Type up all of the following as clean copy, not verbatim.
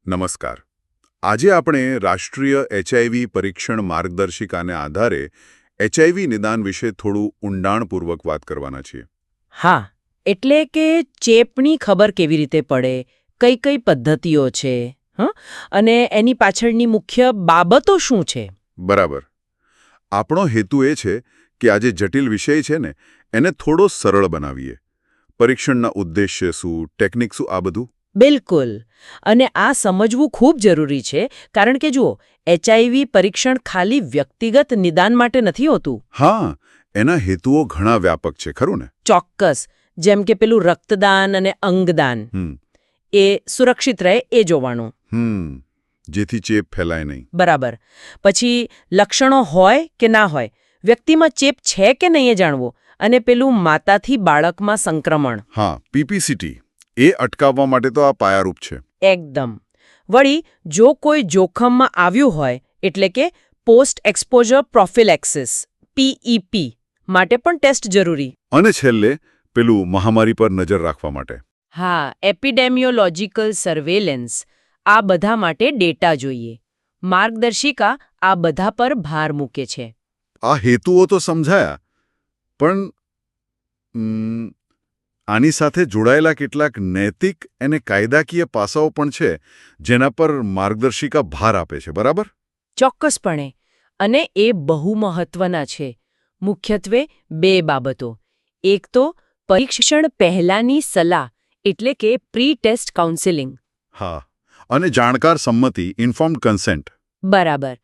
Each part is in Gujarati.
નમસ્કાર. આજે આપણે રાષ્ટ્રીય એચઆઈવી પરીક્ષણ માર્ગદર્શિકાને આધારે એચઆઈવી નિદાન વિશે થોડું ઊંડાણપૂર્વક વાત કરવાના છીએ. હા, એટલે કે ચેપની ખબર કેવી રીતે પડે, કઈ કઈ પદ્ધતિઓ છે, અને એની પાછળની મુખ્ય બાબતો શું છે. બરાબર. આપણો હેતુ એ છે કે આ જે જટિલ વિષય છે ને એને થોડો સરળ બનાવીએ. પરીક્ષણના ઉદ્દેશ્ય શું, ટેકનિક શું, આ બધું. બિલકુલ. અને આ સમજવું ખૂબ જરૂરી છે, કારણ કે જુઓ, એચઆઈવી પરીક્ષણ ખાલી વ્યક્તિગત નિદાન માટે નથી હોતું. હા, એના હેતુઓ ઘણા વ્યાપક છે, ખરું ને? ચોક્કસ. જેમ કે પેલું રક્તદાન અને અંગદાન, એ સુરક્ષિત રહે એ જોવાનું. જેથી ચેપ ફેલાય નહીં. બરાબર. પછી લક્ષણો હોય કે ના હોય, વ્યક્તિમાં ચેપ છે કે નહીં એ જાણવું. અને પેલું માતાથી બાળકમાં સંક્રમણ. હા, પીપીસીટી. એ અટકાવવા માટે તો આ પાયારૂપ છે. એકદમ. વળી, જો કોઈ જોખમમાં આવ્યું હોય, એટલે કે પોસ્ટ એક્સપોઝર પ્રોફિલેક્સિસ PEP માટે પણ ટેસ્ટ જરૂરી. અને છેલ્લે પેલું મહામારી પર નજર રાખવા માટે. હા, એપિડેમિયોલોજીકલ સર્વેલન્સ. આ બધા માટે ડેટા જોઈએ. માર્ગદર્શિકા આ બધા પર ભાર મૂકે છે. આ હેતુઓ તો સમજાયા, પણ આની સાથે જોડાયેલા કેટલાક નૈતિક અને કાયદાકીય પાસાઓ પણ છે જેના પર માર્ગદર્શિકા ભાર આપે છે, બરાબર? ચોક્કસપણે. અને એ બહુ મહત્વના છે. મુખ્યત્વે બે બાબતો. એક તો પરીક્ષણ પહેલાની સલાહ, એટલે કે પ્રી ટેસ્ટ કાઉન્સેલિંગ. હા, અને જાણકાર સંમતિ, ઇન્ફોર્મ્ડ કન્સેન્ટ. બરાબર.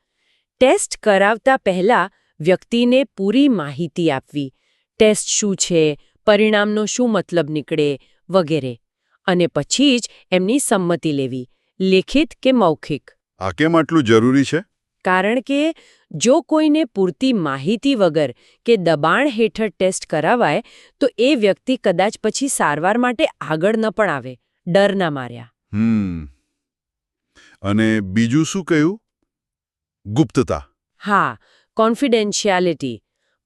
ટેસ્ટ કરાવતા પહેલા વ્યક્તિને પૂરી માહિતી આપવી. ટેસ્ટ શું છે, પરિણામનો શું મતલબ નીકળે, વગેરે. અને પછી જ એમની સંમતિ લેવી, લેખિત કે મૌખિક. આ કેમ આટલું જરૂરી છે? કારણ કે જો કોઈને પૂરતી માહિતી વગર કે દબાણ હેઠળ ટેસ્ટ કરાવાય, તો એ વ્યક્તિ કદાચ પછી સારવાર માટે આગળ ન પણ આવે, ડરના માર્યા. અને બીજું શું કહ્યું? ગુપ્તતા. હા, કોન્ફિડેન્શિયાલિટી,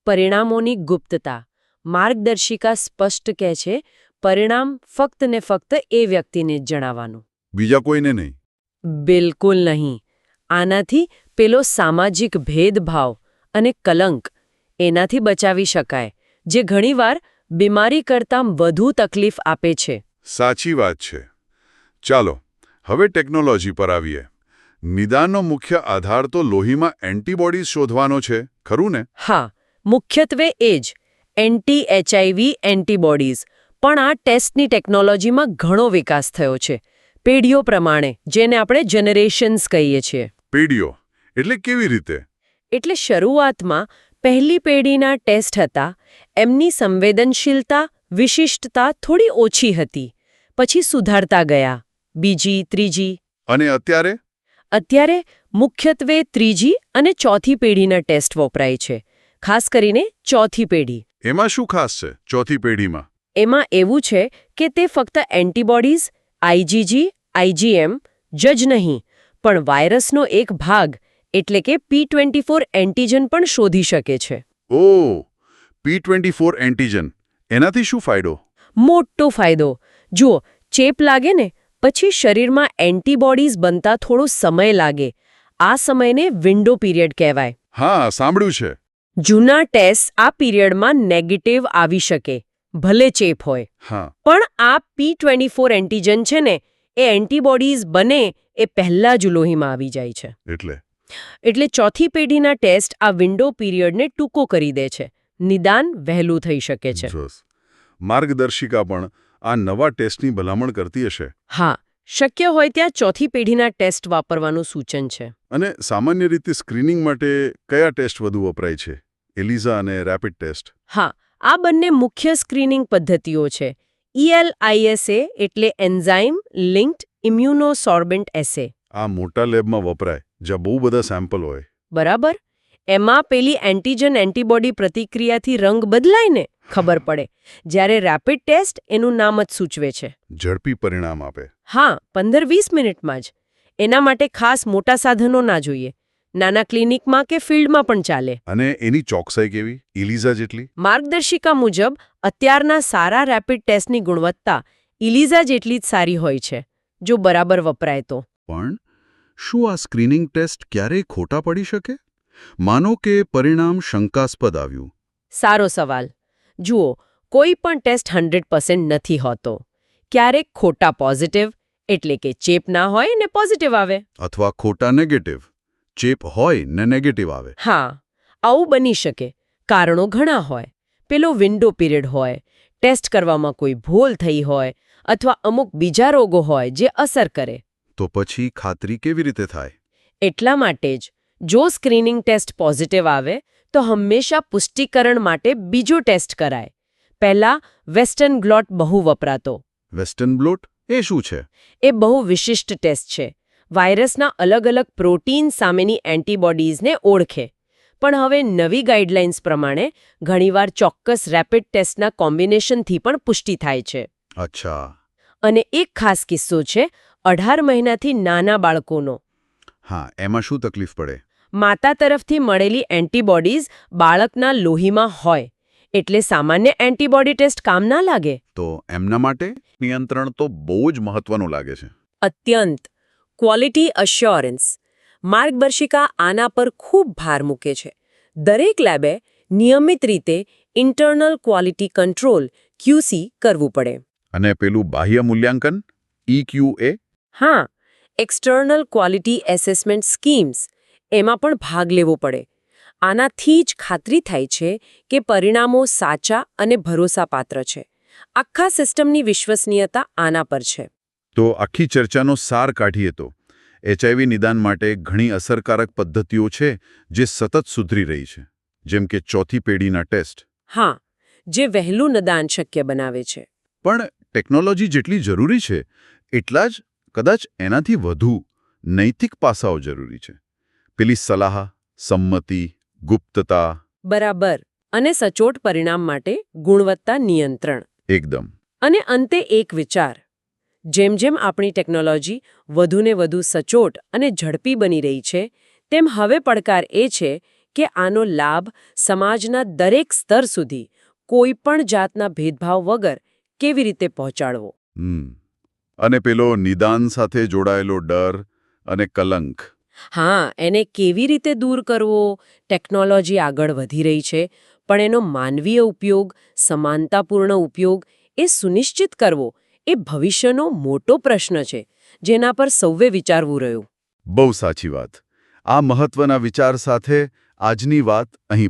પરિણામોની ગુપ્તતા. માર્ગદર્શિકા સ્પષ્ટ કહે છે, પરિણામ ફક્ત ને ફક્ત એ વ્યક્તિને જ જણાવવાનું. બીજા કોઈને નહીં? બિલકુલ નહીં. આનાથી પેલો સામાજિક ભેદભાવ અને કલંક, એનાથી બચાવી શકાય, જે ઘણીવાર બીમારી કરતાં વધુ તકલીફ આપે છે. સાચી વાત છે. ચાલો, હવે ટેકનોલોજી પર આવીએ. નિદાનનો મુખ્ય આધાર તો લોહીમાં એન્ટીબોડીઝ શોધવાનો છે, ખરું ને? હા, મુખ્યત્વે એ જ. Anti-HIV antibodies. પણ આ ટેસ્ટની ટેકનોલોજીમાં ઘણો વિકાસ થયો છે. પેઢીઓ પ્રમાણે, જેને આપણે જનરેશન્સ કહીએ છીએ. પેઢીઓ એટલે કેવી રીતે? એટલે શરૂઆતમાં પહેલી પેઢીના ટેસ્ટ હતા. એમની સંવેદનશીલતા, વિશિષ્ટતા થોડી ઓછી હતી. પછી સુધારતા ગયા. બીજી, ત્રીજી. અને અત્યારે? અત્યારે મુખ્યત્વે ત્રીજી અને ચોથી પેઢીના ટેસ્ટ વપરાય છે. ખાસ કરીને ચોથી પેઢી. એમાં શું ખાસ છે ચોથી પેઢીમાં? એમાં એવું છે કે તે ફક્ત એન્ટીબોડીઝ, આઈજીજી, આઈજીએમ જ નહીં, પણ વાયરસનો એક ભાગ, એટલે કે P24 એન્ટીજન પણ શોધી શકે છે. ઓહ, P24 એન્ટીજન. એનાથી શું ફાયદો? મોટો ફાયદો. જુઓ, ચેપ લાગે ને પછી શરીરમાં એન્ટીબોડીઝ બનતા થોડો સમય લાગે. આ સમયને વિન્ડો પીરિયડ કહેવાય. હા, સાંભળ્યું છે. જૂના ટેસ્ટ આ પીરિયડમાં નેગેટિવ આવી શકે, ભલે ચેપ હોય. હા. પણ આ P24 એન્ટીજન છે ને, એ એન્ટીબોડીઝ બને એ પહેલા જ લોહીમાં આવી જાય છે. એટલે ચોથી પેઢીના ટેસ્ટ આ વિન્ડો પીરિયડને ટૂંકો કરી દે છે. નિદાન વહેલું થઈ શકે છે. માર્ગદર્શિકા પણ આ નવા ટેસ્ટની ભલામણ કરતી હશે. હા, શક્ય હોય ત્યાં ચોથી પેઢીના ટેસ્ટ વાપરવાનું સૂચન છે. અને સામાન્ય રીતે સ્ક્રીનિંગ માટે કયા ટેસ્ટ વધુ વપરાય છે? એલિઝા અને રેપિડ ટેસ્ટ. હા, આ બંને મુખ્ય સ્ક્રીનિંગ પદ્ધતિઓ છે. ELISA એટલે એન્ઝાઇમ લિંક્ડ ઇમ્યુનોસોર્બન્ટ એસે. આ મોટા લેબમાં વપરાય, જ્યાં બહુ બધા સેમ્પલ હોય. બરાબર. એમાં પેલી એન્ટીજન એન્ટીબોડી પ્રતિક્રિયાથી રંગ બદલાય ને ખબર પડે. જ્યારે રેપિડ ટેસ્ટ એનું નામ જ સૂચવે છે. ઝડપી પરિણામ આપે. હા, 15-20 મિનિટમાં જ. એના માટે ખાસ મોટા સાધનો ના જોઈએ. નાના ક્લિનિકમાં કે ફિલ્ડમાં પણ ચાલે. અને એની ચોકસાઈ કેવી? ઇલિઝા જેટલી? માર્ગદર્શિકા મુજબ અત્યારના સારા રેપિડ ટેસ્ટની ગુણવત્તા ઇલિઝા જેટલી જ સારી હોય છે, જો બરાબર વપરાય તો. પણ શું આ સ્ક્રીનિંગ ટેસ્ટ ક્યારેય ખોટા પડી શકે? માનો કે પરિણામ શંકાસ્પદ આવ્યું. સારો સવાલ. જુઓ, કોઈ પણ ટેસ્ટ 100% નથી હોતો. ક્યારેક ખોટા પોઝિટિવ એટલે કે ચેપ ના હોય ને પોઝિટિવ આવે. અથવા ખોટા નેગેટિવ, ચેપ હોય ને નેગેટિવ આવે. હા, આવું બની શકે. કારણો ઘણા હોય. પેલો વિન્ડો પીરિયડ હોય, ટેસ્ટ કરવામાં કોઈ ભૂલ થઈ હોય, અથવા અમુક બીજા રોગો હોય જે અસર કરે. તો પછી ખાતરી કેવી રીતે થાય? એટલા માટે જ જો સ્ક્રીનિંગ ટેસ્ટ પોઝિટિવ આવે તો હંમેશા પુષ્ટિકરણ માટે બીજો ટેસ્ટ કરાય. પહેલા વેસ્ટર્ન બ્લોટ બહુ વપરાતો. વેસ્ટર્ન બ્લોટ એ શું છે? એ બહુ વિશિષ્ટ ટેસ્ટ છે. વાયરસના અલગ અલગ પ્રોટીન સામેની એન્ટીબોડીઝને ઓળખે. પણ હવે નવી ગાઈડલાઇન્સ પ્રમાણે ઘણીવાર ચોક્કસ રેપિડ ટેસ્ટના કોમ્બિનેશનથી પણ પુષ્ટિ થાય છે. અચ્છા. અને એક ખાસ કિસ્સો છે 18 મહિનાથી નાના બાળકોનો. હા, એમાં શું તકલીફ પડે? માતા તરફથી મળેલી એન્ટીબોડીઝ બાળકના લોહીમાં હોય, એટલે સામાન્ય એન્ટીબોડી ટેસ્ટ કામ ના લાગે. તો એમના માટે નિયંત્રણ તો બહુ જ મહત્વનું લાગે છે. અત્યંત. ક્વોલિટી અશ્યોરન્સ માર્ગદર્શિકા આના પર ખૂબ ભાર મૂકે છે. દરેક લેબે નિયમિત રીતે ઇન્ટરનલ ક્વોલિટી કંટ્રોલ QC કરવું પડે. અને પેલું બાહ્ય મૂલ્યાંકન EQA? હા, એક્સટર્નલ ક્વોલિટી એસેસમેન્ટ સ્કીમ્સ, એમાં પણ ભાગ લેવો પડે. આનાથી જ ખાતરી થાય છે કે પરિણામો સાચા અને ભરોસાપાત્ર છે. આખા સિસ્ટમની વિશ્વસનીયતા આના પર છે. તો આખી ચર્ચાનો સાર કાઢીએ તો HIV નિદાન માટે ઘણી અસરકારક પદ્ધતિઓ છે જે સતત સુધરી રહી છે, જેમ કે ચોથી પેઢીના ટેસ્ટ. હા, જે વહેલું નિદાન શક્ય બનાવે છે. પણ ટેકનોલોજી જેટલી જરૂરી છે એટલા જ કદાચ એનાથી વધુ નૈતિક પાસાઓ જરૂરી છે. પેલી સલાહ, સંમતિ, ગુપ્તતા. બરાબર. અને સચોટ પરિણામ માટે ગુણવત્તા નિયંત્રણ. એકદમ. અને અંતે એક વિચાર. જેમ જેમ આપણી ટેકનોલોજી વધુને વધુ સચોટ અને ઝડપી બની રહી છે, તેમ હવે પડકાર એ છે કે આનો લાભ સમાજના દરેક સ્તર સુધી કોઈ પણ જાતના ભેદભાવ વગર કેવી રીતે પહોંચાડવો. અને પેલો નિદાન સાથે જોડાયેલો ડર અને કલંક. હા, એને કેવી રીતે દૂર કરવો? ટેકનોલોજી આગળ વધી રહી છે, પણ એનો માનવીય ઉપયોગ, સમાનતાપૂર્ણ ઉપયોગ એ સુનિશ્ચિત કરવો એ ભવિષ્યનો મોટો પ્રશ્ન છે, જેના પર સૌએ વિચારવું રહ્યું. બહુ સાચી વાત. આ મહત્વના વિચાર સાથે આજની વાત અહીં